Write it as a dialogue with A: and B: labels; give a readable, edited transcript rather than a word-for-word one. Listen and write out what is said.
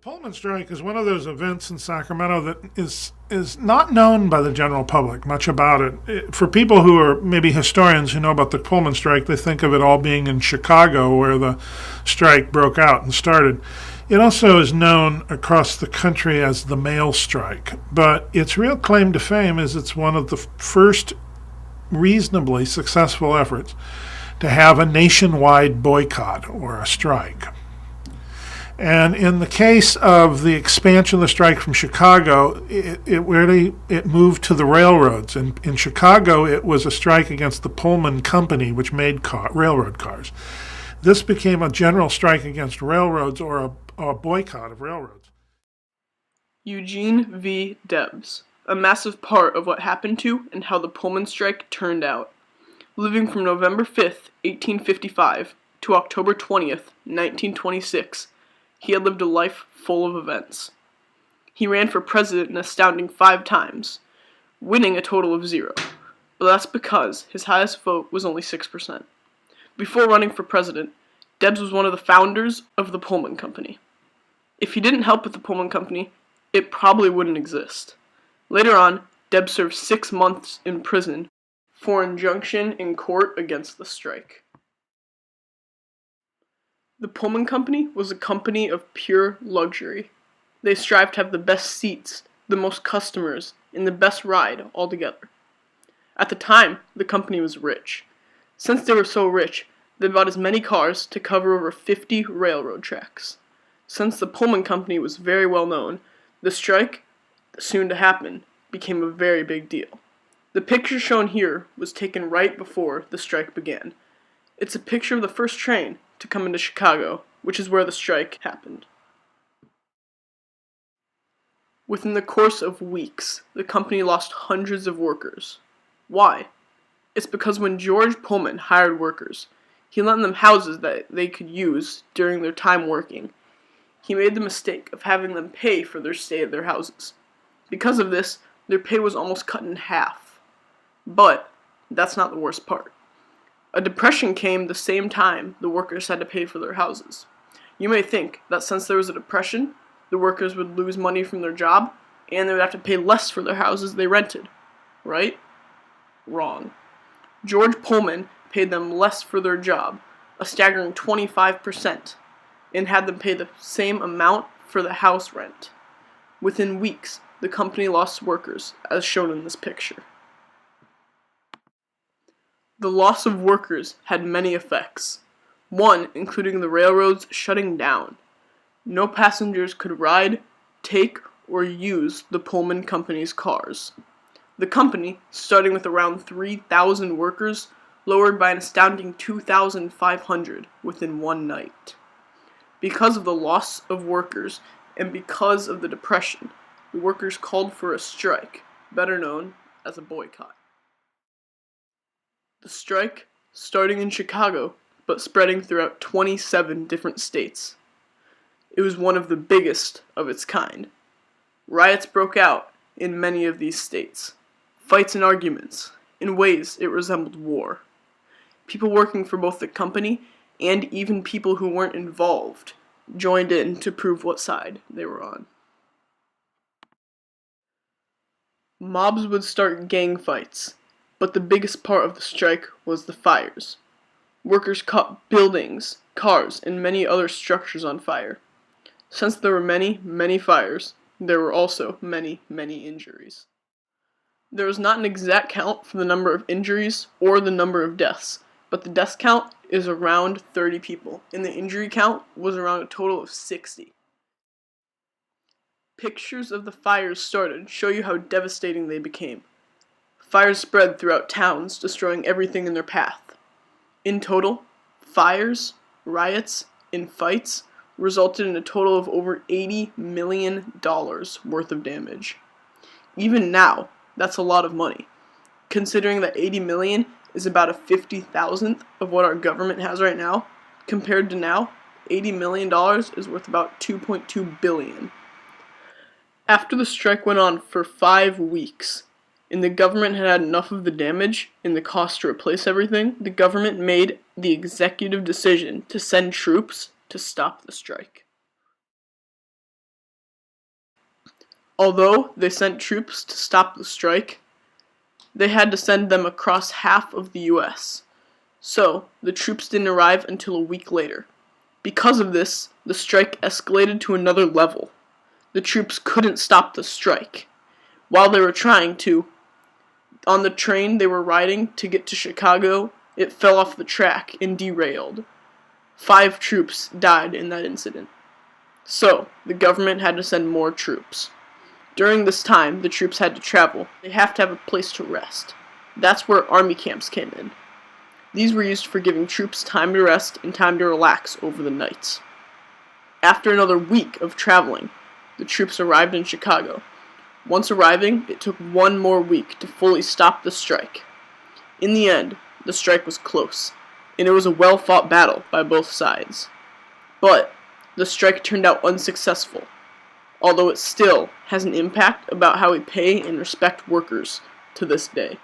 A: Pullman strike is one of those events in Sacramento that is not known by the general public much about it. For people who are maybe historians who know about the Pullman strike, they think of it all being in Chicago where the strike broke out and started. It also is known across the country as the mail strike, but its real claim to fame is it's one of the first reasonably successful efforts to have a nationwide boycott or a strike. And in the case of the expansion of the strike from Chicago, it moved to the railroads. And in Chicago, it was a strike against the Pullman company, which made railroad cars. This became a general strike against railroads or a boycott of railroads.
B: Eugene V. Debs, a massive part of what happened to and how the Pullman strike turned out. Living from November 5th, 1855 to October 20th, 1926, he had lived a life full of events. He ran for president an astounding 5 times, winning a total of 0, but that's because his highest vote was only 6%. Before running for president, Debs was one of the founders of the Pullman Company. If he didn't help with the Pullman Company, it probably wouldn't exist. Later on, Debs served 6 months in prison for injunction in court against the strike. The Pullman Company was a company of pure luxury. They strived to have the best seats, the most customers, and the best ride altogether. At the time, the company was rich. Since they were so rich, they bought as many cars to cover over 50 railroad tracks. Since the Pullman Company was very well known, the strike, soon to happen, became a very big deal. The picture shown here was taken right before the strike began. It's a picture of the first train to come into Chicago, which is where the strike happened. Within the course of weeks, the company lost hundreds of workers. Why? It's because when George Pullman hired workers, he lent them houses that they could use during their time working. He made the mistake of having them pay for their stay at their houses. Because of this, their pay was almost cut in half. But that's not the worst part. A depression came the same time the workers had to pay for their houses. You may think that since there was a depression, the workers would lose money from their job, and they would have to pay less for their houses they rented. Right? Wrong. George Pullman paid them less for their job, a staggering 25%, and had them pay the same amount for the house rent. Within weeks, the company lost workers, as shown in this picture. The loss of workers had many effects. One, including the railroads shutting down. No passengers could ride, take, or use the Pullman Company's cars. The company, starting with around 3,000 workers, lowered by an astounding 2,500 within one night. Because of the loss of workers and because of the depression, the workers called for a strike, better known as a boycott. The strike, starting in Chicago, but spreading throughout 27 different states. It was one of the biggest of its kind. Riots broke out in many of these states. Fights and arguments. In ways, it resembled war. People working for both the company and even people who weren't involved joined in to prove what side they were on. Mobs would start gang fights, but the biggest part of the strike was the fires. Workers caught buildings, cars, and many other structures on fire. Since there were many, many fires, there were also many, many injuries. There was not an exact count for the number of injuries or the number of deaths, but the death count is around 30 people, and the injury count was around a total of 60. Pictures of the fires started show you how devastating they became. Fires spread throughout towns, destroying everything in their path. In total, fires, riots, and fights resulted in a total of over $80 million worth of damage. Even now, that's a lot of money. Considering that 80 million is about a 50,000th of what our government has right now, compared to now, $80 million is worth about $2.2 billion. After the strike went on for 5 weeks, and the government had had enough of the damage and the cost to replace everything, the government made the executive decision to send troops to stop the strike. Although they sent troops to stop the strike, they had to send them across half of the U.S. So, the troops didn't arrive until a week later. Because of this, the strike escalated to another level. The troops couldn't stop the strike. While they were trying to, on the train they were riding to get to Chicago, it fell off the track and derailed. 5 troops died in that incident. So, the government had to send more troops. During this time, the troops had to travel. They have to have a place to rest. That's where army camps came in. These were used for giving troops time to rest and time to relax over the nights. After another week of traveling, the troops arrived in Chicago. Once arriving, it took one more week to fully stop the strike. In the end, the strike was close, and it was a well-fought battle by both sides. But the strike turned out unsuccessful, although it still has an impact about how we pay and respect workers to this day.